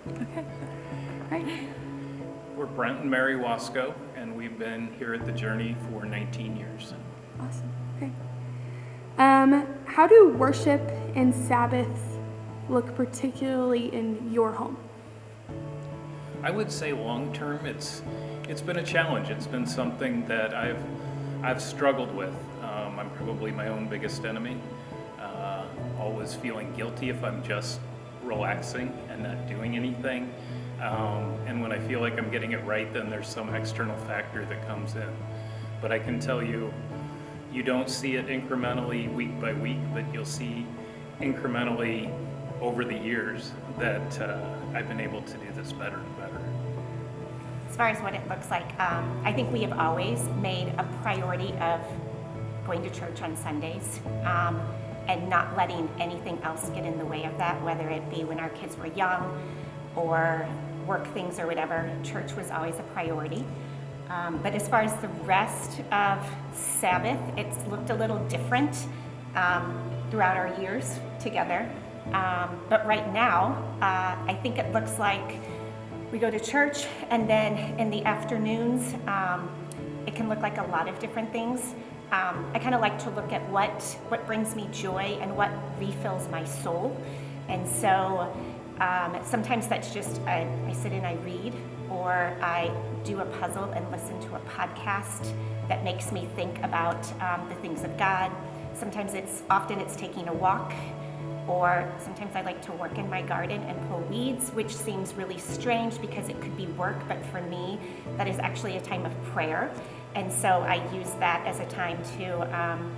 Okay. Right. We're Brent and Mary Waskow, and we've been here at the Journey for 19 years. Awesome. Okay. How do worship and Sabbath look particularly in your home? I would say long term, it's been a challenge. It's been something that I've struggled with. I'm probably my own biggest enemy. Always feeling guilty if I'm just relaxing and not doing anything. And when I feel like I'm getting it right, then there's some external factor that comes in. But I can tell you, you don't see it incrementally week by week, but you'll see incrementally over the years that I've been able to do this better and better. As far as what it looks like, I think we have always made a priority of going to church on Sundays and not letting anything else get in the way of that, whether it be when our kids were young or work things or whatever. Church was always a priority. But as far as the rest of Sabbath, it's looked a little different throughout our years together. But right now, I think it looks like we go to church, and then in the afternoons, it can look like a lot of different things. I kind of like to look at what brings me joy and what refills my soul. And so sometimes that's just I sit and I read, or I do a puzzle and listen to a podcast that makes me think about the things of God. Sometimes often it's taking a walk, or sometimes I like to work in my garden and pull weeds, which seems really strange because it could be work, but for me, that is actually a time of prayer. And so I use that as a time to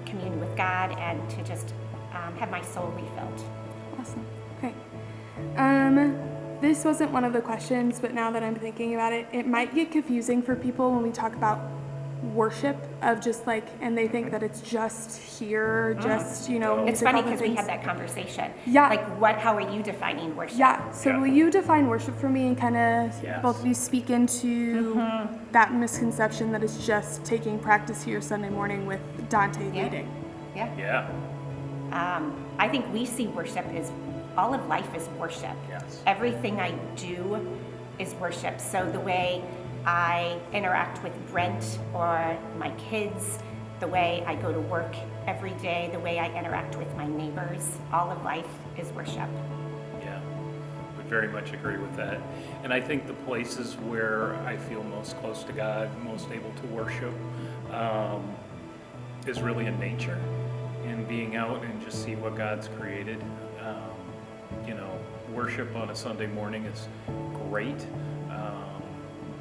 commune with God and to just have my soul refilled. Awesome. Okay. This wasn't one of the questions, but now that I'm thinking about it, it might get confusing for people when we talk about worship of just like, and they think that it's just here, just, It's funny because we had that conversation. Yeah. Like how are you defining worship? Yeah. So will you define worship for me and kind of Yes. both of you speak into that misconception that it's just taking practice here Sunday morning with Dante leading? Yeah. Yeah. I think we see worship as all of life is worship. Yes. Everything I do is worship. So the way I interact with Brent or my kids, the way I go to work every day, the way I interact with my neighbors, all of life is worship. Yeah, would very much agree with that. And I think the places where I feel most close to God, most able to worship, is really in nature, and being out and just see what God's created. Worship on a Sunday morning is great,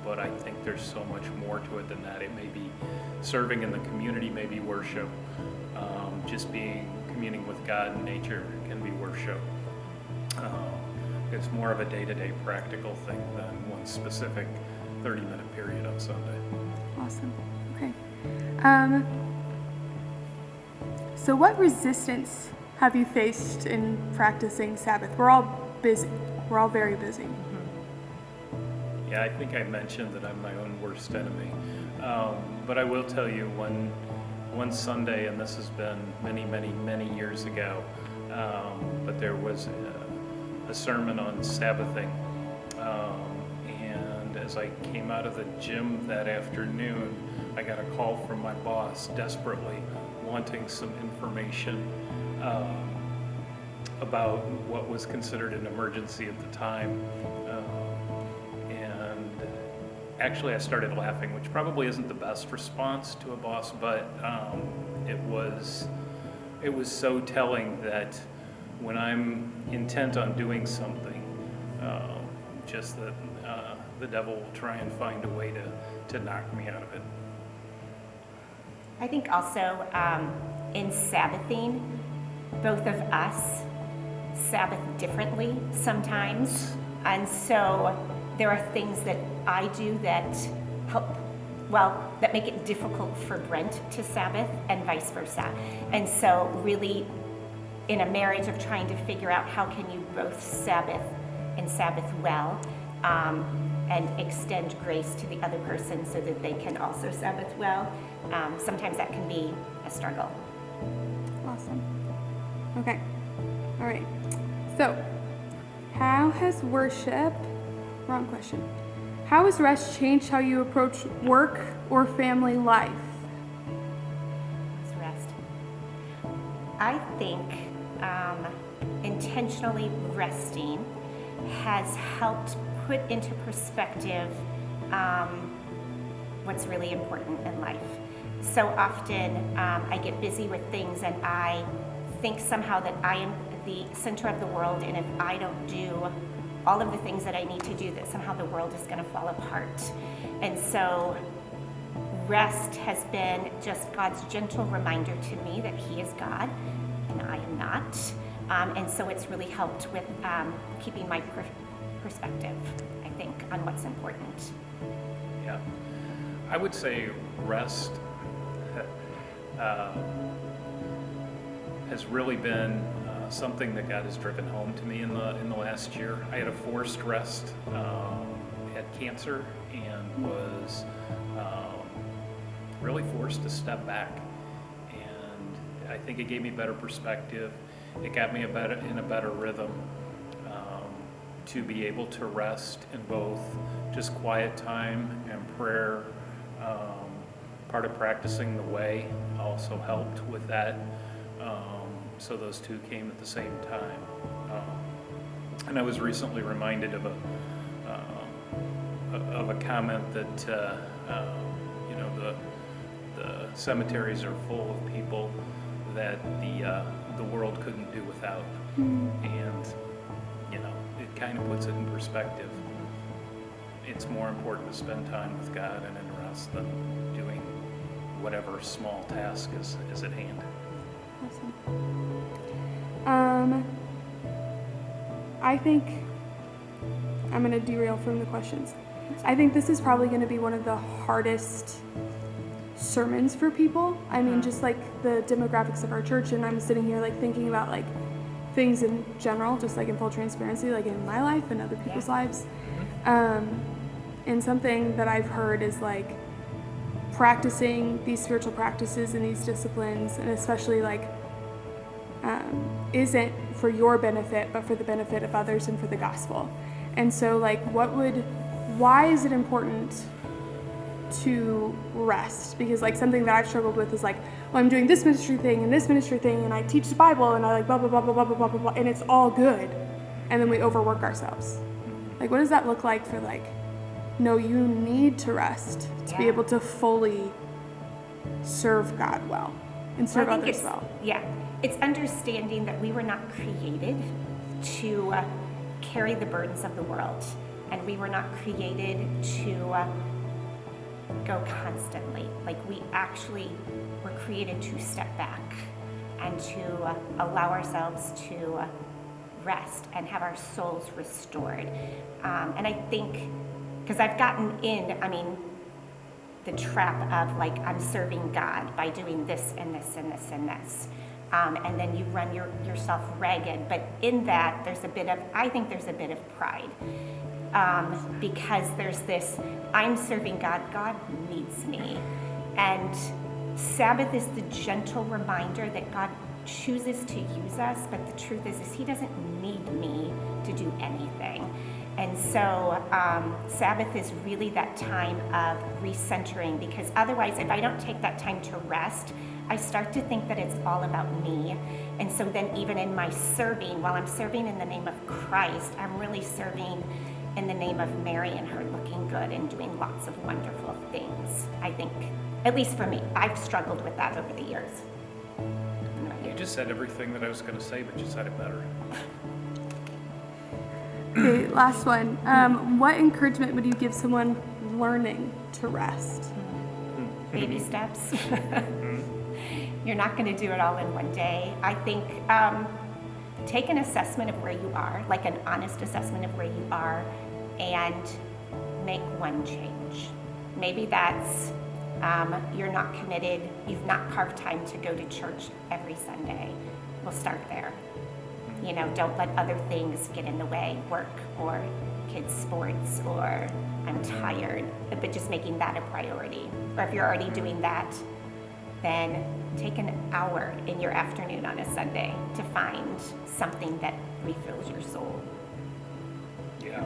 but I think there's so much more to it than that. It may be serving in the community, maybe worship. Just communing with God and nature can be worship. It's more of a day-to-day practical thing than one specific 30-minute period on Sunday. Awesome. Okay. So what resistance have you faced in practicing Sabbath? We're all busy. We're all very busy. Yeah, I think I mentioned that I'm my own worst enemy. But I will tell you, one Sunday, and this has been many, many, many years ago, but there was a sermon on Sabbathing. And as I came out of the gym that afternoon, I got a call from my boss desperately wanting some information about what was considered an emergency at the time. And actually I started laughing, which probably isn't the best response to a boss, but it was so telling that when I'm intent on doing something, just that the devil will try and find a way to knock me out of it. I think also in Sabbathing, both of us Sabbath differently sometimes. And so there are things that I do that that make it difficult for Brent to Sabbath and vice versa. And so really in a marriage of trying to figure out how can you both Sabbath and Sabbath well, and extend grace to the other person so that they can also Sabbath well. Sometimes that can be a struggle. Awesome. Okay. All right. So, how has worship wrong question. How has rest changed how you approach work or family life? Let's rest. I think intentionally resting has helped put into perspective what's really important in life. So often I get busy with things and I think somehow that I am the center of the world, and if I don't do all of the things that I need to do, that somehow the world is going to fall apart. And so rest has been just God's gentle reminder to me that He is God and I am not. And so it's really helped with keeping my perspective, I think, on what's important. Yeah. I would say rest has really been something that God has driven home to me in the last year. I had a forced rest, had cancer, and was really forced to step back. And I think it gave me better perspective. It got me in a better rhythm to be able to rest in both just quiet time and prayer. Part of practicing the way also helped with that. So those two came at the same time. And I was recently reminded of a comment that the cemeteries are full of people that the world couldn't do without. And it kind of puts it in perspective. It's more important to spend time with God and in rest than doing whatever small task is at hand. Awesome. I think I'm going to derail from the questions. I think this is probably going to be one of the hardest sermons for people. I mean, just like the demographics of our church, and I'm sitting here like thinking about like things in general, just like in full transparency, like in my life and other people's lives. And something that I've heard is like practicing these spiritual practices and these disciplines, and especially like isn't for your benefit, but for the benefit of others and for the gospel. And so like why is it important to rest? Because like something that I've struggled with is like, well, I'm doing this ministry thing and this ministry thing, and I teach the Bible and I like blah, blah, blah, blah, blah, blah, blah, blah, and it's all good. And then we overwork ourselves. Like, what does that look like for like, no, you need to rest to be able to fully serve God well and serve others well. Yeah, it's understanding that we were not created to carry the burdens of the world, and we were not created to go constantly. Like, we actually were created to step back and to allow ourselves to rest and have our souls restored. And I think, because I've gotten in, the trap of like, I'm serving God by doing this and this and this and this. And then you run yourself ragged. But in that, I think there's a bit of pride. Because there's this, I'm serving God, God needs me. And Sabbath is the gentle reminder that God chooses to use us, but the truth is He doesn't need me to do anything. And so Sabbath is really that time of recentering, because otherwise, if I don't take that time to rest, I start to think that it's all about me. And so then even in my serving, while I'm serving in the name of Christ, I'm really serving in the name of Mary and her looking good and doing lots of wonderful things. I think, at least for me, I've struggled with that over the years. You just said everything that I was going to say, but you said it better. Okay, last one. What encouragement would you give someone learning to rest? Baby steps. You're not going to do it all in one day. I think take an assessment of where you are, like an honest assessment of where you are, and make one change. Maybe that's you're not committed, you've not carved time to go to church every Sunday. We'll start there. Don't let other things get in the way, work or kids' sports or I'm tired, but just making that a priority. Or if you're already doing that, then take an hour in your afternoon on a Sunday to find something that refills your soul. Yeah.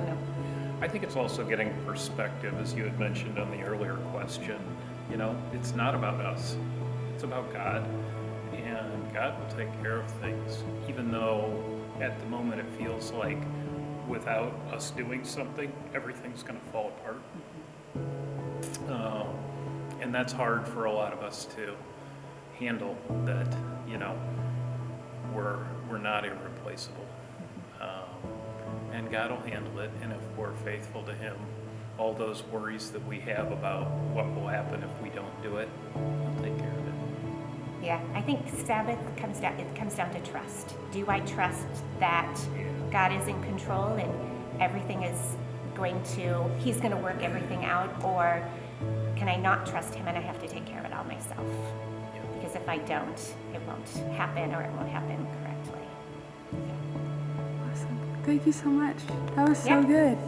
I think it's also getting perspective, as you had mentioned on the earlier question. You know, it's not about us, it's about God. And God will take care of things, even though at the moment it feels like without us doing something, everything's going to fall apart. And that's hard for a lot of us to handle, that, you know, we're not irreplaceable. And God will handle it, and if we're faithful to Him, all those worries that we have about what will happen if we don't do it, He'll take care of it. Yeah, I think Sabbath comes down to trust. Do I trust that God is in control and everything is He's going to work everything out, or can I not trust Him and I have to take care of it all myself? Because if I don't, it won't happen, or it won't happen correctly. Awesome. Thank you so much. That was so Yeah. good.